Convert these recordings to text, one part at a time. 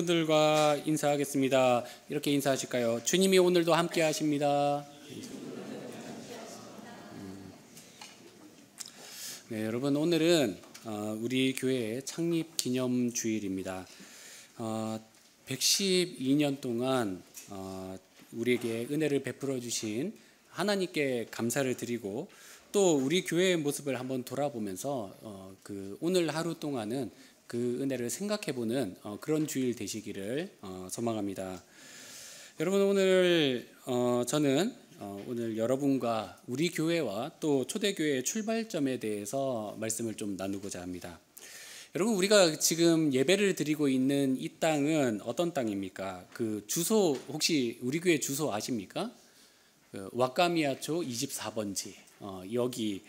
분들과 인사하겠습니다. 이렇게 인사하실까요? 주님이 오늘도 함께 하십니다. 네, 여러분 오늘은 우리 교회의 창립 기념 주일입니다. 112년 동안 우리에게 은혜를 베풀어 주신 하나님께 감사를 드리고 또 우리 교회의 모습을 한번 돌아보면서 오늘 하루 동안은 그 은혜를 생각해보는 그런 주일 되시기를 소망합니다. 여러분 오늘 저는 오늘 여러분과 우리 교회와 또 초대교회의 출발점에 대해서 말씀을 좀 나누고자 합니다. 여러분 우리가 지금 예배를 드리고 있는 이 땅은 어떤 땅입니까? 그 주소 혹시 우리 교회 주소 아십니까? 왁가미아초 24번지 여기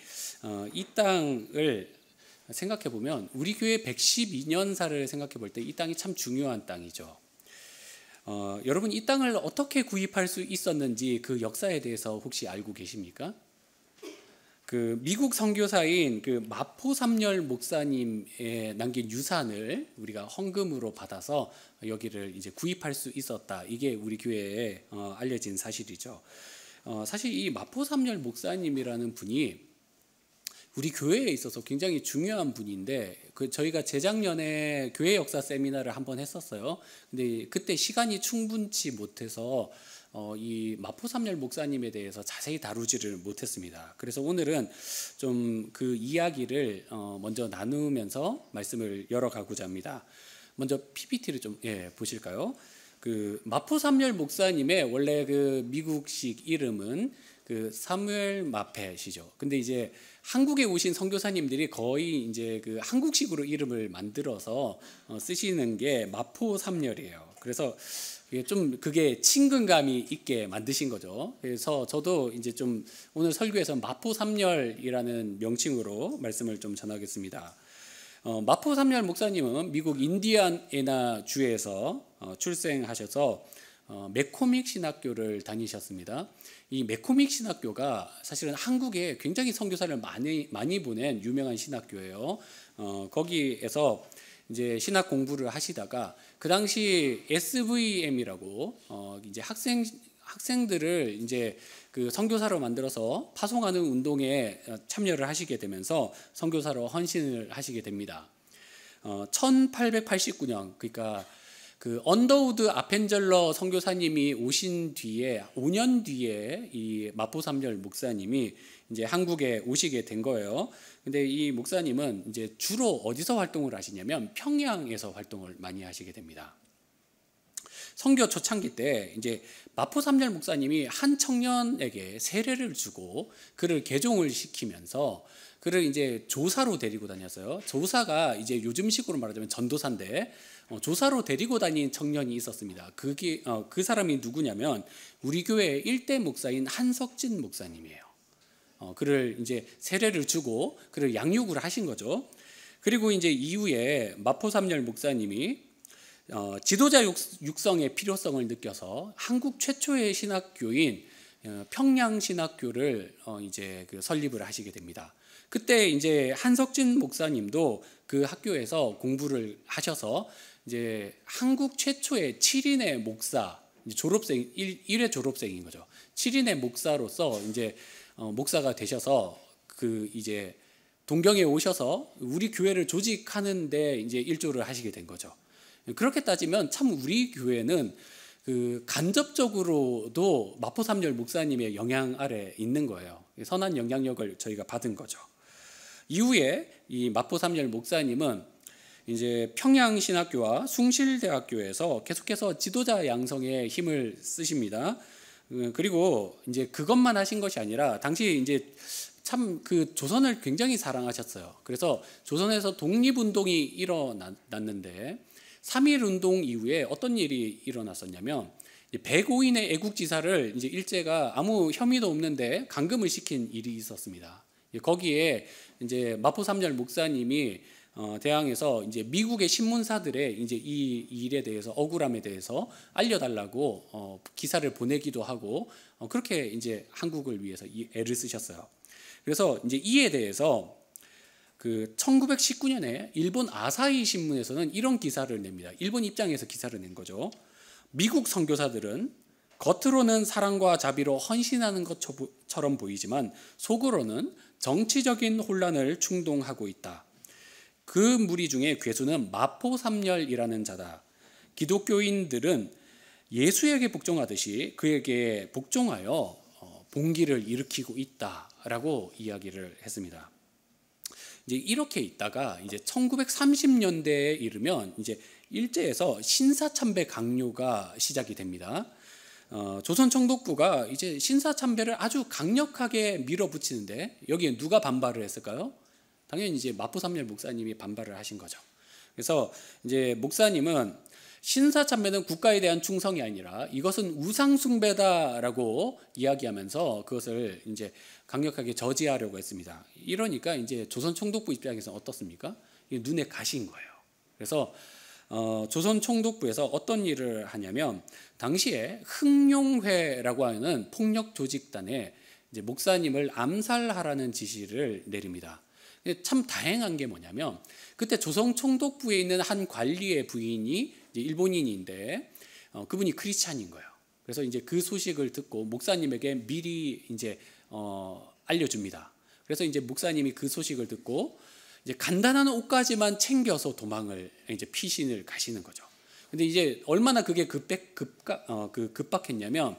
이 땅을 생각해 보면 우리 교회 112년사를 생각해 볼 때 이 땅이 참 중요한 땅이죠. 여러분 이 땅을 어떻게 구입할 수 있었는지 그 역사에 대해서 혹시 알고 계십니까? 그 미국 선교사인 그 마포 삼열 목사님의 남긴 유산을 우리가 헌금으로 받아서 여기를 이제 구입할 수 있었다. 이게 우리 교회에 알려진 사실이죠. 사실 이 마포 삼열 목사님이라는 분이 우리 교회에 있어서 굉장히 중요한 분인데 저희가 재작년에 교회 역사 세미나를 한번 했었어요. 근데 그때 시간이 충분치 못해서 이 마포 삼열 목사님에 대해서 자세히 다루지를 못했습니다. 그래서 오늘은 좀 그 이야기를 먼저 나누면서 말씀을 열어가고자 합니다. 먼저 PPT를 좀 보실까요? 그 마포 삼열 목사님의 원래 그 미국식 이름은 그 사무엘 마펫이죠. 근데 이제 한국에 오신 선교사님들이 거의 이제 그 한국식으로 이름을 만들어서 쓰시는 게 마포 삼열이에요. 그래서 그게 친근감이 있게 만드신 거죠. 그래서 저도 이제 좀 오늘 설교에서 마포 삼열이라는 명칭으로 말씀을 좀 전하겠습니다. 마포 삼열 목사님은 미국 인디애나 주에서 출생하셔서 메코믹 신학교를 다니셨습니다. 이 메코믹 신학교가 사실은 한국에 굉장히 선교사를 많이 보낸 유명한 신학교예요. 거기에서 이제 신학 공부를 하시다가 그 당시 SVM이라고 이제 학생들을 이제 그 선교사로 만들어서 파송하는 운동에 참여를 하시게 되면서 선교사로 헌신을 하시게 됩니다. 1889년 그러니까 그 언더우드 아펜젤러 선교사님이 오신 뒤에 5년 뒤에 이 마포 삼열 목사님이 이제 한국에 오시게 된 거예요. 근데 이 목사님은 이제 주로 어디서 활동을 하시냐면 평양에서 활동을 많이 하시게 됩니다. 선교 초창기 때 이제 마포 삼열 목사님이 한 청년에게 세례를 주고 그를 개종을 시키면서 그를 이제 조사로 데리고 다녔어요. 조사가 이제 요즘식으로 말하자면 전도사인데 조사로 데리고 다닌 청년이 있었습니다. 그 사람이 누구냐면 우리 교회의 일대 목사인 한석진 목사님이에요. 그를 이제 세례를 주고 그를 양육을 하신 거죠. 그리고 이제 이후에 마포 삼열 목사님이 지도자 육성의 필요성을 느껴서 한국 최초의 신학교인 평양신학교를 이제 설립을 하시게 됩니다. 그때 이제 한석진 목사님도 그 학교에서 공부를 하셔서 이제 한국 최초의 7인의 목사, 졸업생 1회 졸업생인 거죠. 7인의 목사로서 이제 목사가 되셔서 그 이제 동경에 오셔서 우리 교회를 조직하는데 이제 일조를 하시게 된 거죠. 그렇게 따지면 참 우리 교회는 그 간접적으로도 마포 삼열 목사님의 영향 아래 있는 거예요. 선한 영향력을 저희가 받은 거죠. 이후에 이 마포 삼열 목사님은 이제 평양신학교와 숭실대학교에서 계속해서 지도자 양성에 힘을 쓰십니다. 그리고 이제 그것만 하신 것이 아니라 당시 이제 참 그 조선을 굉장히 사랑하셨어요. 그래서 조선에서 독립운동이 일어났는데 3.1운동 이후에 어떤 일이 일어났었냐면 105인의 애국지사를 이제 일제가 아무 혐의도 없는데 감금을 시킨 일이 있었습니다. 거기에 이제 마포 삼열 목사님이 대항해서 이제 미국의 신문사들의 이제 이 일에 대해서 억울함에 대해서 알려달라고 기사를 보내기도 하고 그렇게 이제 한국을 위해서 애를 쓰셨어요. 그래서 이제 이에 대해서 그 1919년에 일본 아사히 신문에서는 이런 기사를 냅니다. 일본 입장에서 기사를 낸 거죠. 미국 선교사들은 겉으로는 사랑과 자비로 헌신하는 것처럼 보이지만 속으로는 정치적인 혼란을 충동하고 있다. 그 무리 중에 괴수는 마포삼열이라는 자다. 기독교인들은 예수에게 복종하듯이 그에게 복종하여 봉기를 일으키고 있다라고 이야기를 했습니다. 이제 이렇게 있다가 이제 1930년대에 이르면 이제 일제에서 신사참배 강요가 시작이 됩니다. 조선 총독부가 이제 신사참배를 아주 강력하게 밀어붙이는데 여기에 누가 반발을 했을까요? 당연히 이제 마포삼열 목사님이 반발을 하신 거죠. 그래서 이제 목사님은 신사참배는 국가에 대한 충성이 아니라 이것은 우상숭배다라고 이야기하면서 그것을 이제 강력하게 저지하려고 했습니다. 이러니까 이제 조선 총독부 입장에서는 어떻습니까? 이게 눈에 가신 거예요. 그래서 조선 총독부에서 어떤 일을 하냐면 당시에 흥룡회라고 하는 폭력 조직단에 이제 목사님을 암살하라는 지시를 내립니다. 참 다행한 게 뭐냐면 그때 조선 총독부에 있는 한 관리의 부인이 이제 일본인인데 그분이 크리스찬인 거예요. 그래서 이제 그 소식을 듣고 목사님에게 미리 이제 알려줍니다. 그래서 이제 목사님이 그 소식을 듣고 이제 간단한 옷까지만 챙겨서 도망을 이제 피신을 가시는 거죠. 근데 이제 얼마나 그게 급박했냐면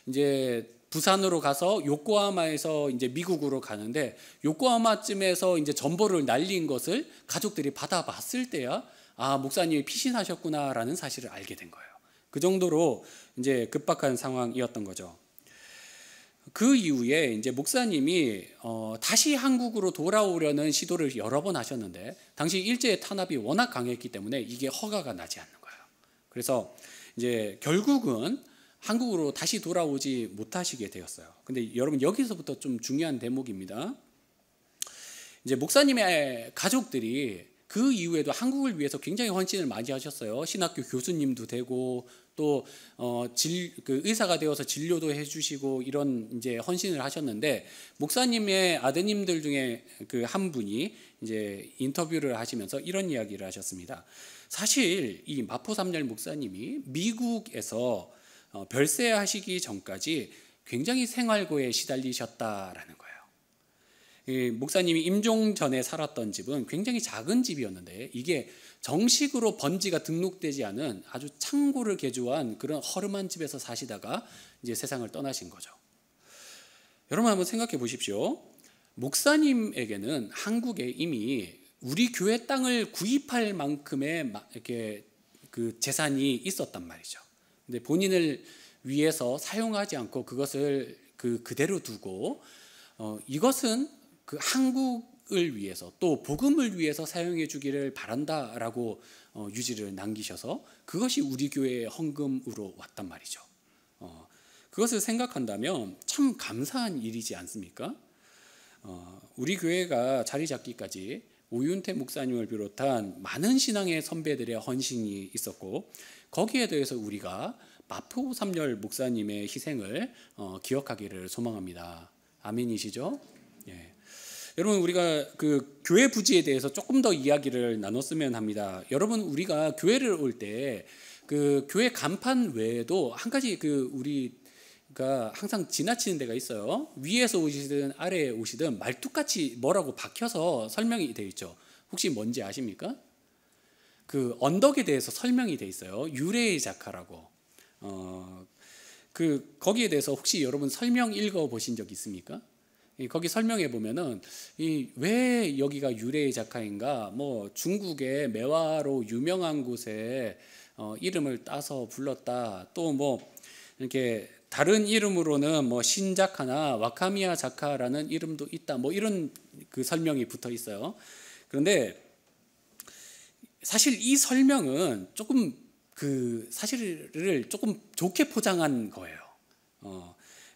이제 부산으로 가서 요코하마에서 이제 미국으로 가는데 요코하마쯤에서 이제 전보를 날린 것을 가족들이 받아봤을 때야 아 목사님이 피신하셨구나라는 사실을 알게 된 거예요. 그 정도로 이제 급박한 상황이었던 거죠. 그 이후에 이제 목사님이 다시 한국으로 돌아오려는 시도를 여러 번 하셨는데 당시 일제의 탄압이 워낙 강했기 때문에 이게 허가가 나지 않는 거예요. 그래서 이제 결국은 한국으로 다시 돌아오지 못하시게 되었어요. 근데 여러분 여기서부터 좀 중요한 대목입니다. 이제 목사님의 가족들이 그 이후에도 한국을 위해서 굉장히 헌신을 많이 하셨어요. 신학교 교수님도 되고 또 의사가 되어서 진료도 해주시고 이런 이제 헌신을 하셨는데 목사님의 아드님들 중에 그 한 분이 이제 인터뷰를 하시면서 이런 이야기를 하셨습니다. 사실 이 마포삼열 목사님이 미국에서 별세하시기 전까지 굉장히 생활고에 시달리셨다라는 거예요. 목사님이 임종 전에 살았던 집은 굉장히 작은 집이었는데 이게 정식으로 번지가 등록되지 않은 아주 창고를 개조한 그런 허름한 집에서 사시다가 이제 세상을 떠나신 거죠. 여러분 한번 생각해 보십시오. 목사님에게는 한국에 이미 우리 교회 땅을 구입할 만큼의 이렇게 그 재산이 있었단 말이죠. 근데 본인을 위해서 사용하지 않고 그것을 그대로 두고 이것은 그 한국을 위해서 또 복음을 위해서 사용해 주기를 바란다라고 유지를 남기셔서 그것이 우리 교회의 헌금으로 왔단 말이죠. 그것을 생각한다면 참 감사한 일이지 않습니까? 우리 교회가 자리 잡기까지 오윤태 목사님을 비롯한 많은 신앙의 선배들의 헌신이 있었고 거기에 대해서 우리가 마포삼열 목사님의 희생을 기억하기를 소망합니다. 아멘이시죠? 예. 여러분 우리가 그 교회 부지에 대해서 조금 더 이야기를 나눴으면 합니다. 여러분 우리가 교회를 올 때 그 교회 간판 외에도 한 가지 우리가 항상 지나치는 데가 있어요. 위에서 오시든 아래에 오시든 말뚝같이 뭐라고 박혀서 설명이 되어 있죠. 혹시 뭔지 아십니까? 그 언덕에 대해서 설명이 되어 있어요. 유래의 자카라고. 거기에 대해서 혹시 여러분 설명 읽어 보신 적 있습니까? 거기 설명해 보면은 왜 여기가 유래의 자카인가? 뭐 중국의 매화로 유명한 곳에 이름을 따서 불렀다. 또 뭐 이렇게 다른 이름으로는 뭐 신자카나 와카미야 자카라는 이름도 있다. 뭐 이런 그 설명이 붙어 있어요. 그런데 사실 이 설명은 조금 그 사실을 조금 좋게 포장한 거예요.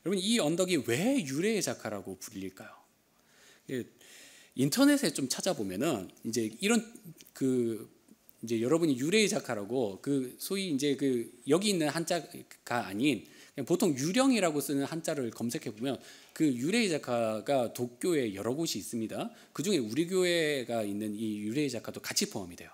여러분 이 언덕이 왜 유래의 자카라고 불릴까요? 인터넷에 좀 찾아보면은 이제 이런 이제 여러분이 유래의 자카라고 소위 이제 여기 있는 한자가 아닌 보통 유령이라고 쓰는 한자를 검색해 보면 그 유래의 작가가 독교에 여러 곳이 있습니다. 그 중에 우리 교회가 있는 이 유래의 작가도 같이 포함이 돼요.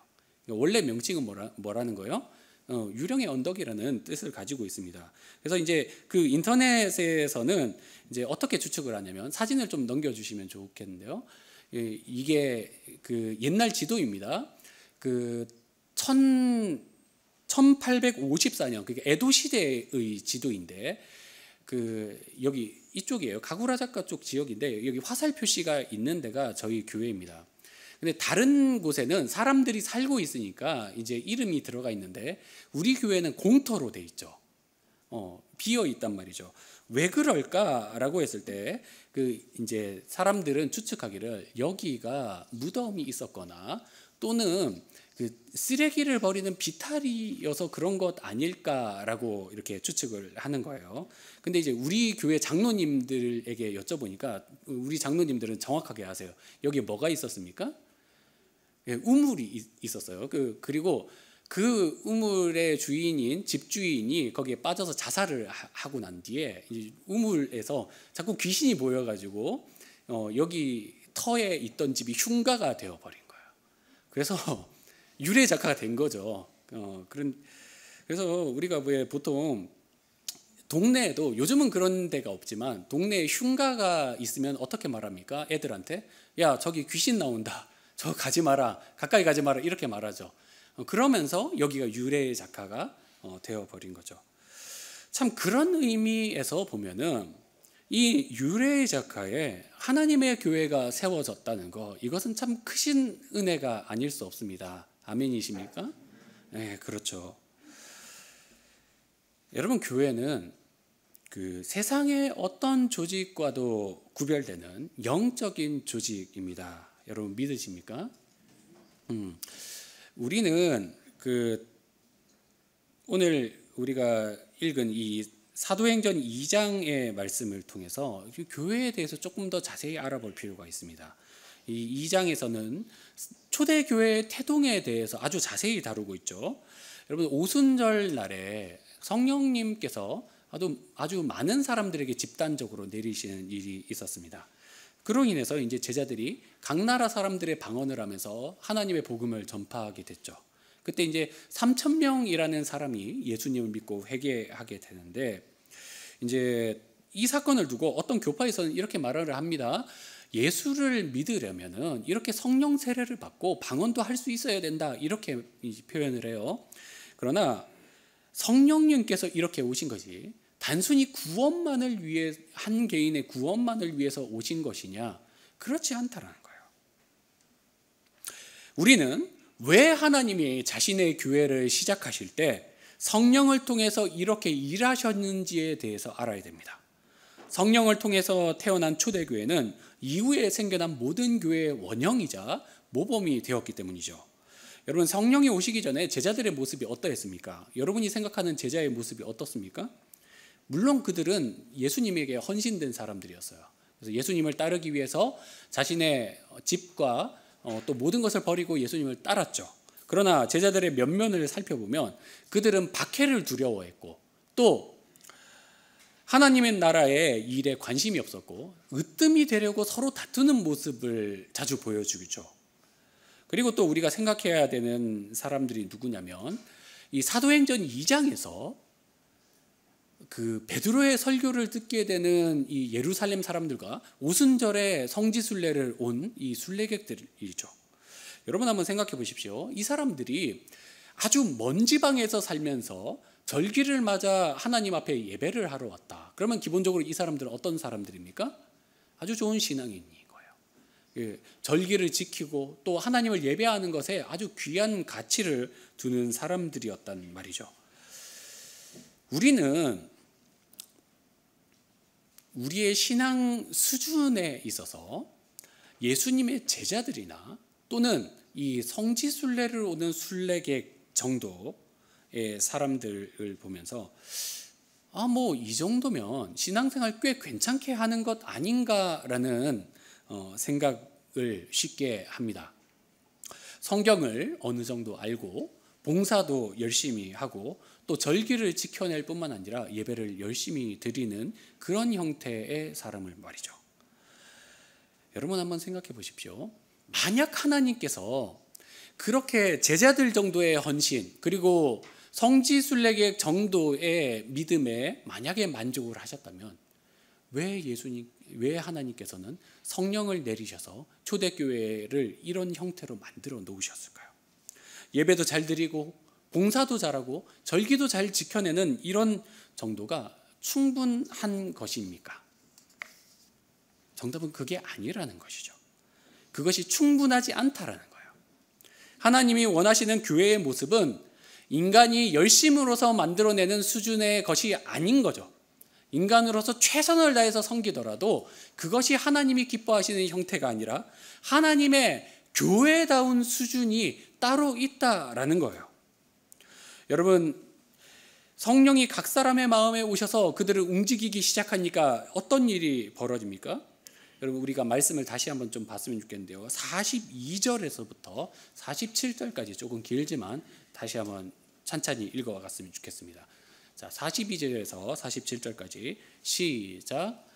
원래 명칭은 뭐라는 거예요? 유령의 언덕이라는 뜻을 가지고 있습니다. 그래서 이제 그 인터넷에서는 이제 어떻게 추측을 하냐면, 사진을 좀 넘겨주시면 좋겠는데요. 이게 그 옛날 지도입니다. 그 1854년, 그게 에도 시대의 지도인데, 그 여기 이쪽이에요. 가구라작가 쪽 지역인데, 여기 화살 표시가 있는 데가 저희 교회입니다. 근데 다른 곳에는 사람들이 살고 있으니까 이제 이름이 들어가 있는데, 우리 교회는 공터로 돼 있죠. 비어 있단 말이죠. 왜 그럴까라고 했을 때, 그 이제 사람들은 추측하기를 여기가 무덤이 있었거나 또는 그 쓰레기를 버리는 비탈이어서 그런 것 아닐까라고 이렇게 추측을 하는 거예요. 근데 이제 우리 교회 장로님들에게 여쭤보니까 우리 장로님들은 정확하게 아세요. 여기 뭐가 있었습니까? 예, 우물이 있었어요. 그리고 그 우물의 주인인 집주인이 거기에 빠져서 자살을 하고 난 뒤에 이제 우물에서 자꾸 귀신이 보여가지고 여기 터에 있던 집이 흉가가 되어버린 거예요. 그래서 유래 작가가 된 거죠. 그래서 우리가 왜 보통 동네에도, 요즘은 그런 데가 없지만 동네에 흉가가 있으면 어떻게 말합니까? 애들한테 야, 저기 귀신 나온다, 저 가지 마라, 가까이 가지 마라, 이렇게 말하죠. 그러면서 여기가 유래 작가가 되어버린 거죠. 참 그런 의미에서 보면은 이 유래 작가에 하나님의 교회가 세워졌다는 거, 이것은 참 크신 은혜가 아닐 수 없습니다. 아멘이십니까? 네, 그렇죠. 여러분, 교회는 그 세상의 어떤 조직과도 구별되는 영적인 조직입니다. 여러분 믿으십니까? 우리는 그 오늘 우리가 읽은 이 사도행전 2장의 말씀을 통해서 교회에 대해서 조금 더 자세히 알아볼 필요가 있습니다. 이 2장에서는 초대교회의 태동에 대해서 아주 자세히 다루고 있죠. 여러분, 오순절 날에 성령님께서 아주 많은 사람들에게 집단적으로 내리시는 일이 있었습니다. 그로 인해서 이제 제자들이 각 나라 사람들의 방언을 하면서 하나님의 복음을 전파하게 됐죠. 그때 이제 3,000명이라는 사람이 예수님을 믿고 회개하게 되는데, 이제 이 사건을 두고 어떤 교파에서는 이렇게 말을 합니다. 예수를 믿으려면은 이렇게 성령 세례를 받고 방언도 할 수 있어야 된다, 이렇게 표현을 해요. 그러나 성령님께서 이렇게 오신 것이 단순히 구원만을 위해, 한 개인의 구원만을 위해서 오신 것이냐? 그렇지 않다라는 거예요. 우리는 왜 하나님이 자신의 교회를 시작하실 때 성령을 통해서 이렇게 일하셨는지에 대해서 알아야 됩니다. 성령을 통해서 태어난 초대교회는 이후에 생겨난 모든 교회의 원형이자 모범이 되었기 때문이죠. 여러분, 성령이 오시기 전에 제자들의 모습이 어떠했습니까? 여러분이 생각하는 제자의 모습이 어떻습니까? 물론 그들은 예수님에게 헌신된 사람들이었어요. 그래서 예수님을 따르기 위해서 자신의 집과 또 모든 것을 버리고 예수님을 따랐죠. 그러나 제자들의 면면을 살펴보면 그들은 박해를 두려워했고 또 하나님의 나라의 일에 관심이 없었고 으뜸이 되려고 서로 다투는 모습을 자주 보여주죠. 그리고 또 우리가 생각해야 되는 사람들이 누구냐면, 이 사도행전 2장에서 그 베드로의 설교를 듣게 되는 이 예루살렘 사람들과 오순절에 성지순례를 온 이 순례객들이죠. 여러분 한번 생각해 보십시오. 이 사람들이 아주 먼 지방에서 살면서 절기를 맞아 하나님 앞에 예배를 하러 왔다. 그러면 기본적으로 이 사람들은 어떤 사람들입니까? 아주 좋은 신앙인인 거예요. 절기를 지키고 또 하나님을 예배하는 것에 아주 귀한 가치를 두는 사람들이었단 말이죠. 우리는 우리의 신앙 수준에 있어서 예수님의 제자들이나 또는 이 성지순례를 오는 순례객 정도의 사람들을 보면서 뭐 이 정도면 신앙생활 꽤 괜찮게 하는 것 아닌가라는 생각을 쉽게 합니다. 성경을 어느 정도 알고 봉사도 열심히 하고 또 절기를 지켜낼 뿐만 아니라 예배를 열심히 드리는 그런 형태의 사람을 말이죠. 여러분 한번 생각해 보십시오. 만약 하나님께서 그렇게 제자들 정도의 헌신 그리고 성지순례객 정도의 믿음에 만약에 만족을 하셨다면 왜 하나님께서는 성령을 내리셔서 초대교회를 이런 형태로 만들어 놓으셨을까요? 예배도 잘 드리고 봉사도 잘하고 절기도 잘 지켜내는 이런 정도가 충분한 것입니까? 정답은 그게 아니라는 것이죠. 그것이 충분하지 않다라는 거예요. 하나님이 원하시는 교회의 모습은 인간이 열심으로서 만들어내는 수준의 것이 아닌 거죠. 인간으로서 최선을 다해서 섬기더라도 그것이 하나님이 기뻐하시는 형태가 아니라 하나님의 교회다운 수준이 따로 있다라는 거예요. 여러분, 성령이 각 사람의 마음에 오셔서 그들을 움직이기 시작하니까 어떤 일이 벌어집니까? 여러분, 우리가 말씀을 다시 한번 좀 봤으면 좋겠는데요. 42절에서부터 47절까지 조금 길지만 다시 한번 찬찬히 읽어갔으면 좋겠습니다. 자, 42절에서 47절까지 시작.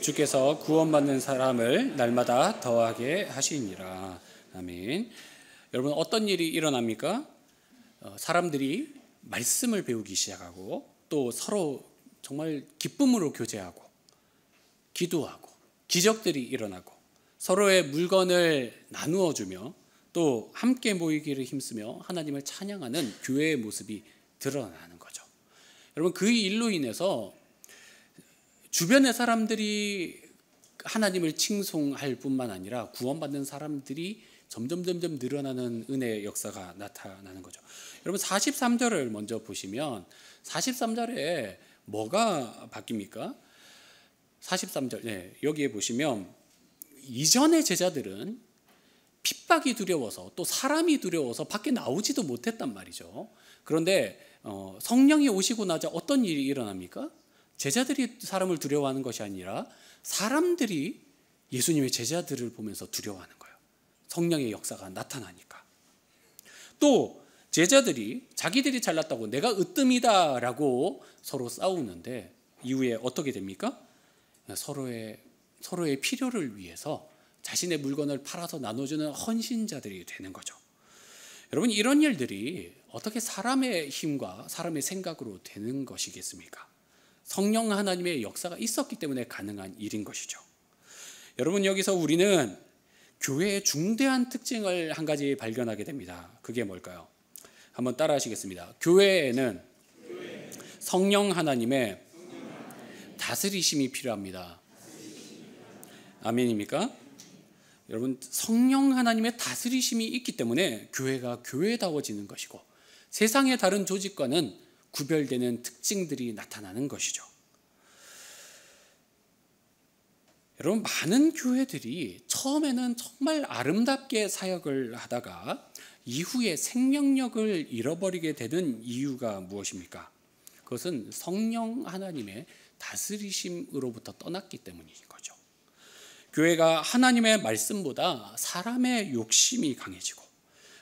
주께서 구원받는 사람을 날마다 더하게 하시니라. 아멘. 여러분, 어떤 일이 일어납니까? 사람들이 말씀을 배우기 시작하고 또 서로 정말 기쁨으로 교제하고 기도하고 기적들이 일어나고 서로의 물건을 나누어 주며 또 함께 모이기를 힘쓰며 하나님을 찬양하는 교회의 모습이 드러나는 거죠. 여러분, 그 일로 인해서 주변의 사람들이 하나님을 칭송할 뿐만 아니라 구원받는 사람들이 점점 늘어나는 은혜의 역사가 나타나는 거죠. 여러분, 43절을 먼저 보시면 43절에 뭐가 바뀝니까? 43절, 여기에 보시면 이전의 제자들은 핍박이 두려워서 또 사람이 두려워서 밖에 나오지도 못했단 말이죠. 그런데 성령이 오시고 나자 어떤 일이 일어납니까? 제자들이 사람을 두려워하는 것이 아니라 사람들이 예수님의 제자들을 보면서 두려워하는 거예요. 성령의 역사가 나타나니까. 또 제자들이 자기들이 잘났다고 내가 으뜸이다라고 서로 싸우는데 이후에 어떻게 됩니까? 서로의 필요를 위해서 자신의 물건을 팔아서 나눠주는 헌신자들이 되는 거죠. 여러분, 이런 일들이 어떻게 사람의 힘과 사람의 생각으로 되는 것이겠습니까? 성령 하나님의 역사가 있었기 때문에 가능한 일인 것이죠. 여러분, 여기서 우리는 교회의 중대한 특징을 한 가지 발견하게 됩니다. 그게 뭘까요? 한번 따라 하시겠습니다. 교회에는 성령 하나님의 다스리심이 필요합니다. 아멘입니까? 여러분, 성령 하나님의 다스리심이 있기 때문에 교회가 교회다워지는 것이고 세상의 다른 조직과는 구별되는 특징들이 나타나는 것이죠. 여러분, 많은 교회들이 처음에는 정말 아름답게 사역을 하다가 이후에 생명력을 잃어버리게 되는 이유가 무엇입니까? 그것은 성령 하나님의 다스리심으로부터 떠났기 때문인 거죠. 교회가 하나님의 말씀보다 사람의 욕심이 강해지고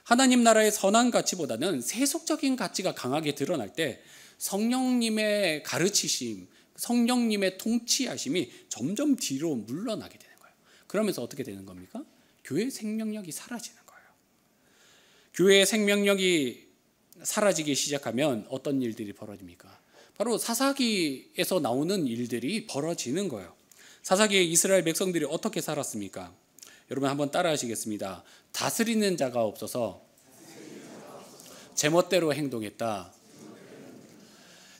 하나님 나라의 선한 가치보다는 세속적인 가치가 강하게 드러날 때 성령님의 가르치심, 성령님의 통치하심이 점점 뒤로 물러나게 되는 거예요. 그러면서 어떻게 되는 겁니까? 교회의 생명력이 사라지는 거예요. 교회의 생명력이 사라지기 시작하면 어떤 일들이 벌어집니까? 바로 사사기에서 나오는 일들이 벌어지는 거예요. 사사기의 이스라엘 백성들이 어떻게 살았습니까? 여러분, 한번 따라 하시겠습니다. 다스리는 자가 없어서 제멋대로 행동했다.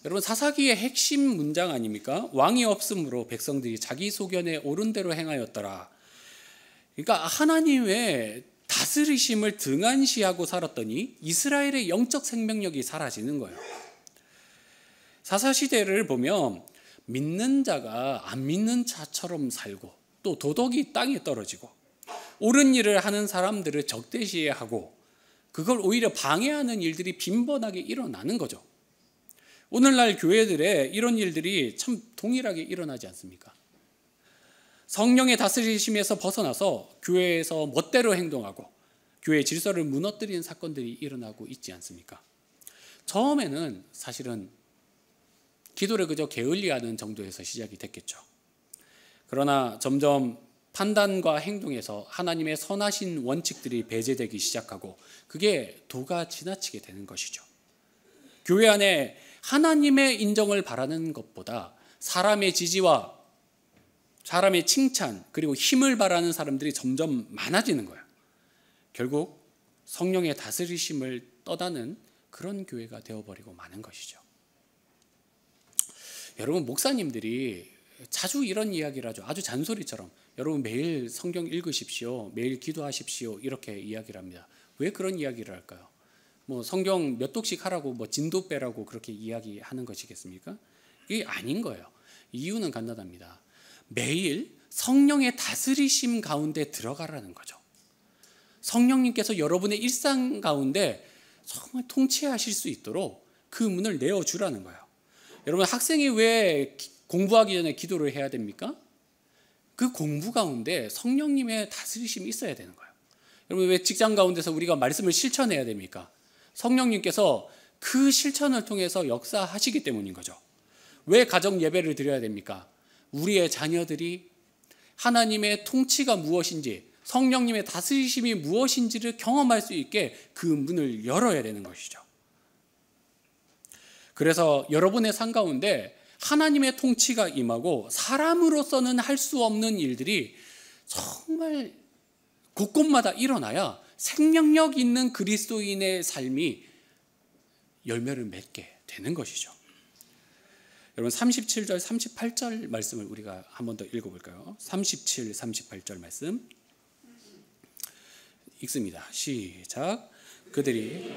여러분, 사사기의 핵심 문장 아닙니까? 왕이 없으므로 백성들이 자기 소견에 옳은 대로 행하였더라. 그러니까 하나님의 다스리심을 등한시하고 살았더니 이스라엘의 영적 생명력이 사라지는 거예요. 사사시대를 보면 믿는 자가 안 믿는 자처럼 살고, 또 도덕이 땅에 떨어지고, 옳은 일을 하는 사람들을 적대시하고, 그걸 오히려 방해하는 일들이 빈번하게 일어나는 거죠. 오늘날 교회들에 이런 일들이 참 동일하게 일어나지 않습니까? 성령의 다스리심에서 벗어나서 교회에서 멋대로 행동하고 교회의 질서를 무너뜨리는 사건들이 일어나고 있지 않습니까? 처음에는 사실은 기도를 그저 게을리하는 정도에서 시작이 됐겠죠. 그러나 점점 판단과 행동에서 하나님의 선하신 원칙들이 배제되기 시작하고, 그게 도가 지나치게 되는 것이죠. 교회 안에 하나님의 인정을 바라는 것보다 사람의 지지와 사람의 칭찬, 그리고 힘을 바라는 사람들이 점점 많아지는 거예요. 결국 성령의 다스리심을 떠나는 그런 교회가 되어버리고 마는 것이죠. 여러분, 목사님들이 자주 이런 이야기를 하죠. 아주 잔소리처럼. 여러분, 매일 성경 읽으십시오, 매일 기도하십시오, 이렇게 이야기를 합니다. 왜 그런 이야기를 할까요? 뭐 성경 몇 독씩 하라고, 뭐 진도 빼라고 그렇게 이야기하는 것이겠습니까? 이게 아닌 거예요. 이유는 간단합니다. 매일 성령의 다스리심 가운데 들어가라는 거죠. 성령님께서 여러분의 일상 가운데 정말 통치하실 수 있도록 그 문을 내어주라는 거예요. 여러분, 학생이 왜 공부하기 전에 기도를 해야 됩니까? 그 공부 가운데 성령님의 다스리심이 있어야 되는 거예요. 여러분, 왜 직장 가운데서 우리가 말씀을 실천해야 됩니까? 성령님께서 그 실천을 통해서 역사하시기 때문인 거죠. 왜 가정 예배를 드려야 됩니까? 우리의 자녀들이 하나님의 통치가 무엇인지, 성령님의 다스리심이 무엇인지를 경험할 수 있게 그 문을 열어야 되는 것이죠. 그래서 여러분의 삶 가운데 하나님의 통치가 임하고 사람으로서는 할 수 없는 일들이 정말 곳곳마다 일어나야 생명력 있는 그리스도인의 삶이 열매를 맺게 되는 것이죠. 여러분, 37절, 38절 말씀을 우리가 한 번 더 읽어볼까요? 37, 38절 말씀 읽습니다. 시작. 그들이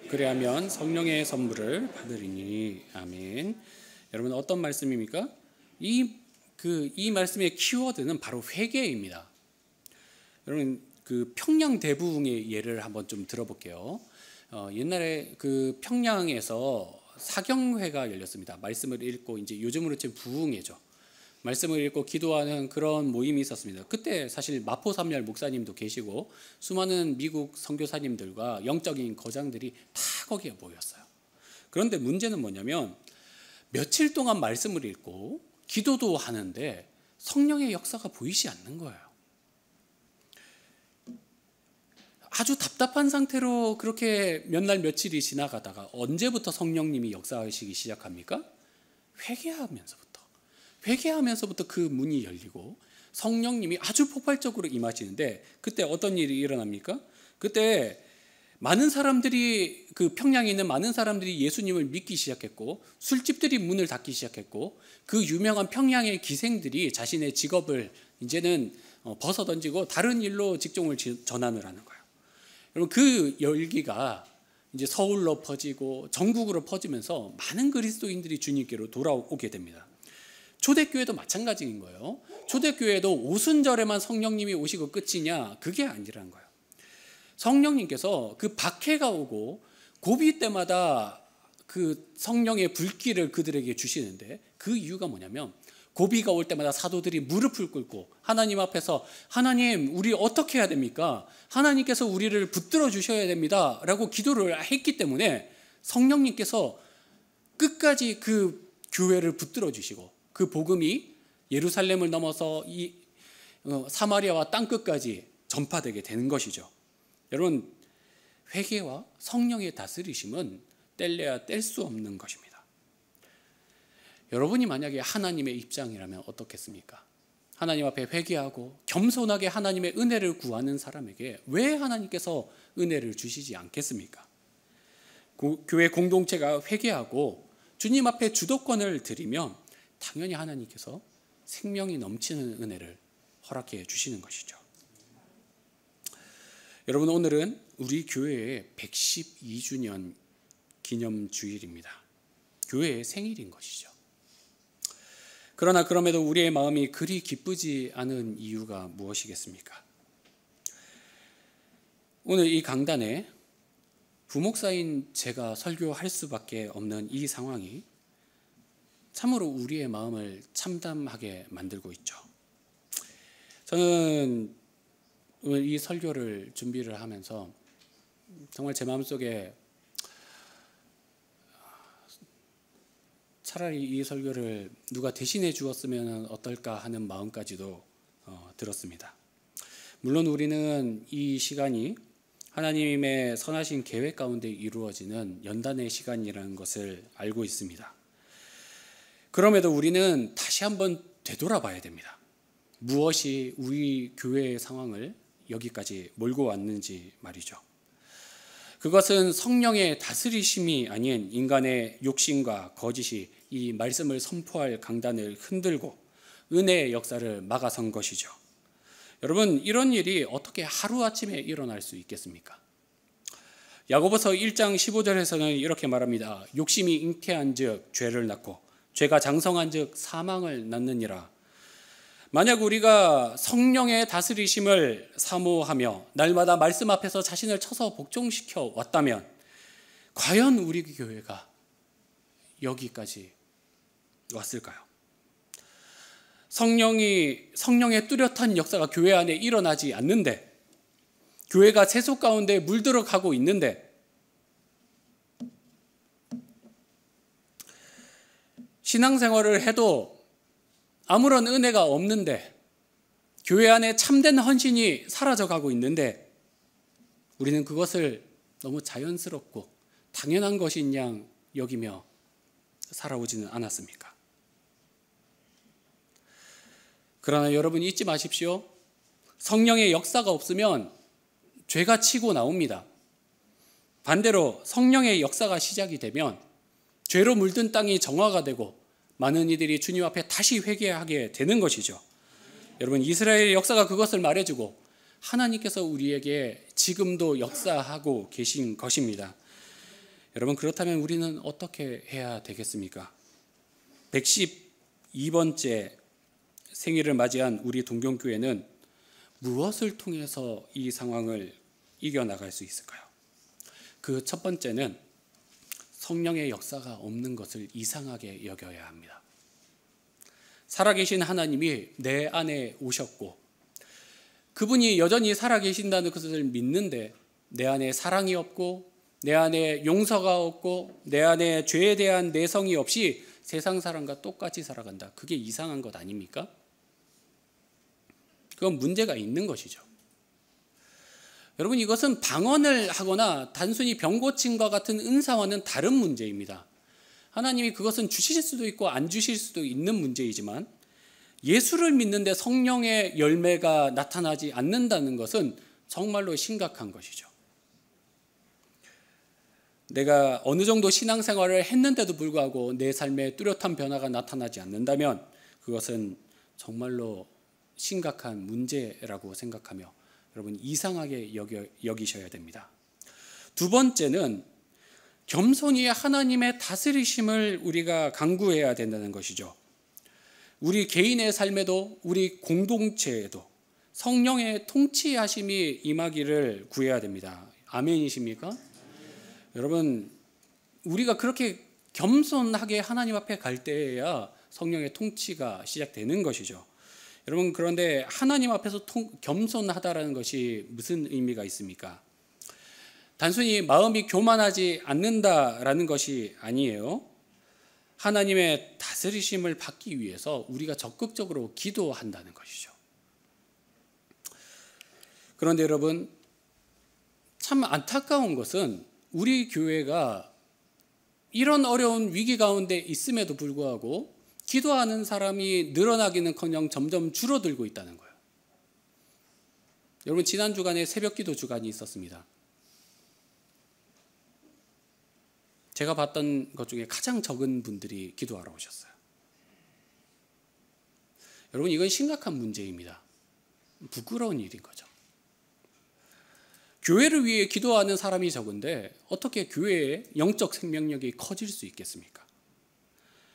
그래야면 성령의 선물을 받으리니. 아멘. 여러분, 어떤 말씀입니까? 이 말씀의 키워드는 바로 회개입니다. 여러분, 그 평양 대부흥의 예를 한번 좀 들어볼게요. 옛날에 그 평양에서 사경회가 열렸습니다. 말씀을 읽고, 이제 요즘으로 치면 부흥회죠. 말씀을 읽고 기도하는 그런 모임이 있었습니다. 그때 사실 마포삼열 목사님도 계시고 수많은 미국 선교사님들과 영적인 거장들이 다 거기에 모였어요. 그런데 문제는 뭐냐면 며칠 동안 말씀을 읽고 기도도 하는데 성령의 역사가 보이지 않는 거예요. 아주 답답한 상태로 그렇게 몇 날 며칠이 지나가다가 언제부터 성령님이 역사하시기 시작합니까? 회개하면서부터 그 문이 열리고 성령님이 아주 폭발적으로 임하시는데, 그때 어떤 일이 일어납니까? 그때 많은 사람들이, 그 평양에 있는 많은 사람들이 예수님을 믿기 시작했고, 술집들이 문을 닫기 시작했고, 그 유명한 평양의 기생들이 자신의 직업을 이제는 벗어던지고 다른 일로 직종을 전환을 하는 거예요. 여러분, 그 열기가 이제 서울로 퍼지고 전국으로 퍼지면서 많은 그리스도인들이 주님께로 돌아오게 됩니다. 초대교회도 마찬가지인 거예요. 초대교회도 오순절에만 성령님이 오시고 끝이냐? 그게 아니라는 거예요. 성령님께서 그 박해가 오고 고비 때마다 그 성령의 불길을 그들에게 주시는데, 그 이유가 뭐냐면 고비가 올 때마다 사도들이 무릎을 꿇고 하나님 앞에서, 하나님, 우리 어떻게 해야 됩니까? 하나님께서 우리를 붙들어 주셔야 됩니다 라고 기도를 했기 때문에 성령님께서 끝까지 그 교회를 붙들어 주시고, 그 복음이 예루살렘을 넘어서 이 사마리아와 땅끝까지 전파되게 되는 것이죠. 여러분, 회개와 성령의 다스리심은 뗄래야 뗄 수 없는 것입니다. 여러분이 만약에 하나님의 입장이라면 어떻겠습니까? 하나님 앞에 회개하고 겸손하게 하나님의 은혜를 구하는 사람에게 왜 하나님께서 은혜를 주시지 않겠습니까? 교회 공동체가 회개하고 주님 앞에 주도권을 드리면 당연히 하나님께서 생명이 넘치는 은혜를 허락해 주시는 것이죠. 여러분, 오늘은 우리 교회의 112주년 기념주일입니다. 교회의 생일인 것이죠. 그러나 그럼에도 우리의 마음이 그리 기쁘지 않은 이유가 무엇이겠습니까? 오늘 이 강단에 부목사인 제가 설교할 수밖에 없는 이 상황이 참으로 우리의 마음을 참담하게 만들고 있죠. 저는 오늘 이 설교를 준비를 하면서 정말 제 마음속에 차라리 이 설교를 누가 대신해 주었으면 어떨까 하는 마음까지도 들었습니다. 물론 우리는 이 시간이 하나님의 선하신 계획 가운데 이루어지는 연단의 시간이라는 것을 알고 있습니다. 그럼에도 우리는 다시 한번 되돌아봐야 됩니다. 무엇이 우리 교회의 상황을 여기까지 몰고 왔는지 말이죠. 그것은 성령의 다스리심이 아닌 인간의 욕심과 거짓이 이 말씀을 선포할 강단을 흔들고 은혜의 역사를 막아선 것이죠. 여러분, 이런 일이 어떻게 하루아침에 일어날 수 있겠습니까? 야고보서 1장 15절에서는 이렇게 말합니다. 욕심이 잉태한 즉 죄를 낳고 죄가 장성한 즉 사망을 낳느니라. 만약 우리가 성령의 다스리심을 사모하며 날마다 말씀 앞에서 자신을 쳐서 복종시켜 왔다면 과연 우리 교회가 여기까지 왔을까요? 성령의 뚜렷한 역사가 교회 안에 일어나지 않는데, 교회가 세속 가운데 물들어가고 있는데, 신앙생활을 해도 아무런 은혜가 없는데, 교회 안에 참된 헌신이 사라져가고 있는데 우리는 그것을 너무 자연스럽고 당연한 것인 양 여기며 살아오지는 않았습니까? 그러나 여러분 잊지 마십시오. 성령의 역사가 없으면 죄가 치고 나옵니다. 반대로 성령의 역사가 시작이 되면 죄로 물든 땅이 정화가 되고 많은 이들이 주님 앞에 다시 회개하게 되는 것이죠. 여러분, 이스라엘의 역사가 그것을 말해주고 하나님께서 우리에게 지금도 역사하고 계신 것입니다. 여러분, 그렇다면 우리는 어떻게 해야 되겠습니까? 112번째 생일을 맞이한 우리 동경교회는 무엇을 통해서 이 상황을 이겨나갈 수 있을까요? 그 첫 번째는 성령의 역사가 없는 것을 이상하게 여겨야 합니다. 살아계신 하나님이 내 안에 오셨고 그분이 여전히 살아계신다는 것을 믿는데 내 안에 사랑이 없고 내 안에 용서가 없고 내 안에 죄에 대한 내성이 없이 세상 사람과 똑같이 살아간다. 그게 이상한 것 아닙니까? 그건 문제가 있는 것이죠. 여러분, 이것은 방언을 하거나 단순히 병 고침과 같은 은사와는 다른 문제입니다. 하나님이 그것은 주실 수도 있고 안 주실 수도 있는 문제이지만 예수를 믿는데 성령의 열매가 나타나지 않는다는 것은 정말로 심각한 것이죠. 내가 어느 정도 신앙생활을 했는데도 불구하고 내 삶에 뚜렷한 변화가 나타나지 않는다면 그것은 정말로 심각한 문제라고 생각하며 여러분 이상하게 여기셔야 됩니다. 두 번째는 겸손히 하나님의 다스리심을 우리가 간구해야 된다는 것이죠. 우리 개인의 삶에도 우리 공동체에도 성령의 통치하심이 임하기를 구해야 됩니다. 아멘이십니까? 여러분, 우리가 그렇게 겸손하게 하나님 앞에 갈 때에야 성령의 통치가 시작되는 것이죠. 여러분, 그런데 하나님 앞에서 겸손하다라는 것이 무슨 의미가 있습니까? 단순히 마음이 교만하지 않는다라는 것이 아니에요. 하나님의 다스리심을 받기 위해서 우리가 적극적으로 기도한다는 것이죠. 그런데 여러분, 참 안타까운 것은 우리 교회가 이런 어려운 위기 가운데 있음에도 불구하고 기도하는 사람이 늘어나기는커녕 점점 줄어들고 있다는 거예요. 여러분, 지난 주간에 새벽 기도 주간이 있었습니다. 제가 봤던 것 중에 가장 적은 분들이 기도하러 오셨어요. 여러분, 이건 심각한 문제입니다. 부끄러운 일인 거죠. 교회를 위해 기도하는 사람이 적은데 어떻게 교회의 영적 생명력이 커질 수 있겠습니까?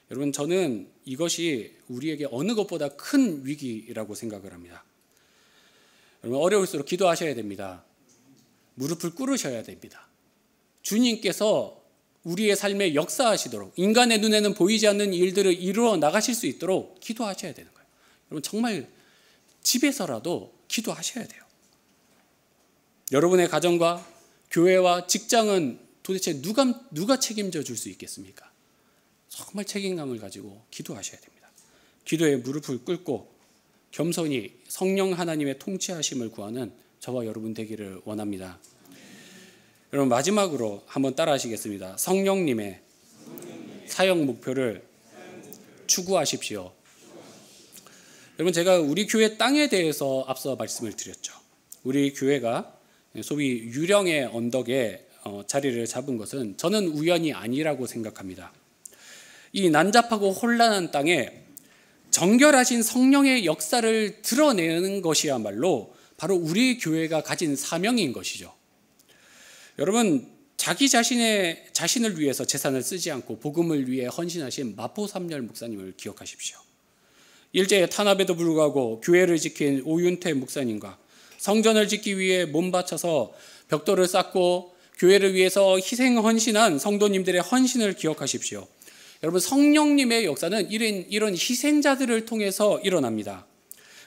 여러분, 저는 이것이 우리에게 어느 것보다 큰 위기라고 생각을 합니다. 여러분, 어려울수록 기도하셔야 됩니다. 무릎을 꿇으셔야 됩니다. 주님께서 우리의 삶에 역사하시도록, 인간의 눈에는 보이지 않는 일들을 이루어 나가실 수 있도록 기도하셔야 되는 거예요. 여러분, 정말 집에서라도 기도하셔야 돼요. 여러분의 가정과 교회와 직장은 도대체 누가 책임져 줄 수 있겠습니까? 정말 책임감을 가지고 기도하셔야 됩니다. 기도에 무릎을 꿇고 겸손히 성령 하나님의 통치하심을 구하는 저와 여러분 되기를 원합니다. 여러분, 마지막으로 한번 따라 하시겠습니다. 성령님의 사역 목표를 추구하십시오. 여러분, 제가 우리 교회 땅에 대해서 앞서 말씀을 드렸죠. 우리 교회가 소위 유령의 언덕에 자리를 잡은 것은 저는 우연이 아니라고 생각합니다. 이 난잡하고 혼란한 땅에 정결하신 성령의 역사를 드러내는 것이야말로 바로 우리 교회가 가진 사명인 것이죠. 여러분, 자기 자신을 위해서 재산을 쓰지 않고 복음을 위해 헌신하신 마포삼열 목사님을 기억하십시오. 일제의 탄압에도 불구하고 교회를 지킨 오윤태 목사님과 성전을 짓기 위해 몸 바쳐서 벽돌을 쌓고 교회를 위해서 희생 헌신한 성도님들의 헌신을 기억하십시오. 여러분, 성령님의 역사는 이런 희생자들을 통해서 일어납니다.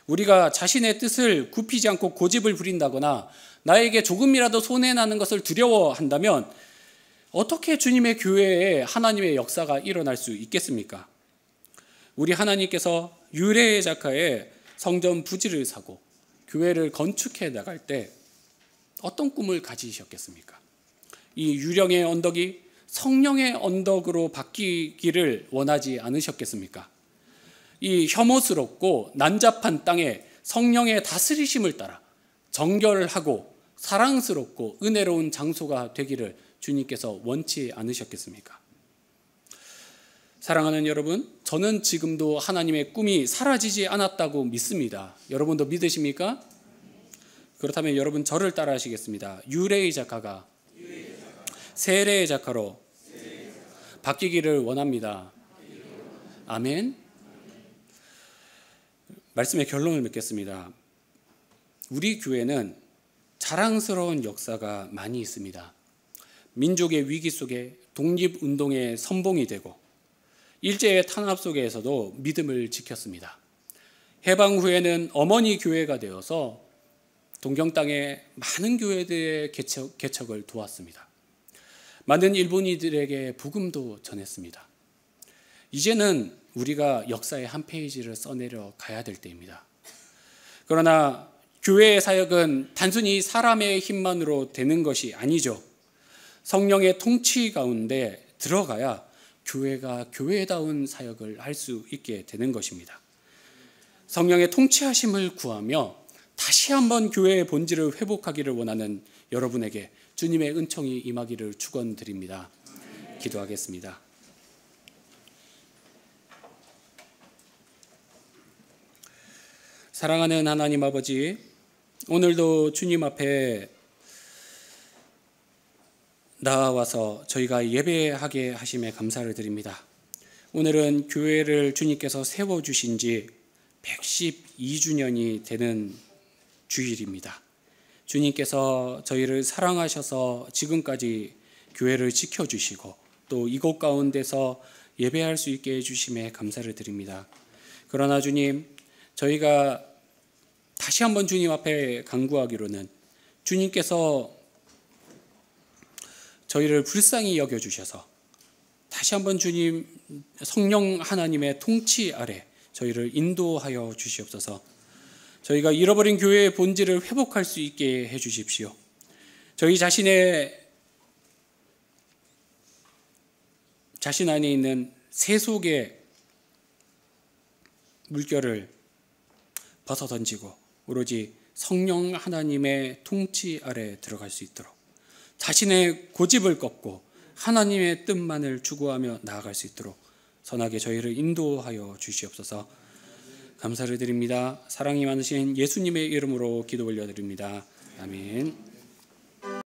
우리가 자신의 뜻을 굽히지 않고 고집을 부린다거나 나에게 조금이라도 손해나는 것을 두려워한다면 어떻게 주님의 교회에 하나님의 역사가 일어날 수 있겠습니까? 우리 하나님께서 유래의 작가의 성전 부지를 사고 교회를 건축해 나갈 때 어떤 꿈을 가지셨겠습니까? 이 유령의 언덕이 성령의 언덕으로 바뀌기를 원하지 않으셨겠습니까? 이 혐오스럽고 난잡한 땅에 성령의 다스리심을 따라 정결하고 사랑스럽고 은혜로운 장소가 되기를 주님께서 원치 않으셨겠습니까? 사랑하는 여러분, 저는 지금도 하나님의 꿈이 사라지지 않았다고 믿습니다. 여러분도 믿으십니까? 그렇다면 여러분, 저를 따라 하시겠습니다. 유래의 작가가 세례의 작가로 바뀌기를 원합니다. 아멘. 말씀의 결론을 맺겠습니다. 우리 교회는 자랑스러운 역사가 많이 있습니다. 민족의 위기 속에 독립운동의 선봉이 되고 일제의 탄압 속에서도 믿음을 지켰습니다. 해방 후에는 어머니 교회가 되어서 동경 땅의 많은 교회들의 개척을 도왔습니다. 많은 일본인들에게 복음도 전했습니다. 이제는 우리가 역사의 한 페이지를 써내려 가야 될 때입니다. 그러나 교회의 사역은 단순히 사람의 힘만으로 되는 것이 아니죠. 성령의 통치 가운데 들어가야 교회가 교회다운 사역을 할 수 있게 되는 것입니다. 성령의 통치하심을 구하며 다시 한번 교회의 본질을 회복하기를 원하는 여러분에게 주님의 은총이 임하기를 축원드립니다. 기도하겠습니다. 사랑하는 하나님 아버지, 오늘도 주님 앞에 나와서 저희가 예배하게 하심에 감사를 드립니다. 오늘은 교회를 주님께서 세워주신 지 112주년이 되는 주일입니다. 주님께서 저희를 사랑하셔서 지금까지 교회를 지켜주시고 또 이곳 가운데서 예배할 수 있게 해주심에 감사를 드립니다. 그러나 주님, 저희가 다시 한번 주님 앞에 간구하기로는 주님께서 저희를 불쌍히 여겨주셔서 다시 한번 주님 성령 하나님의 통치 아래 저희를 인도하여 주시옵소서. 저희가 잃어버린 교회의 본질을 회복할 수 있게 해주십시오. 저희 자신 안에 있는 세속의 물결을 벗어 던지고 오로지 성령 하나님의 통치 아래 들어갈 수 있도록 자신의 고집을 꺾고 하나님의 뜻만을 추구하며 나아갈 수 있도록 선하게 저희를 인도하여 주시옵소서. 감사를 드립니다. 사랑이 많으신 예수님의 이름으로 기도 올려드립니다. 아멘.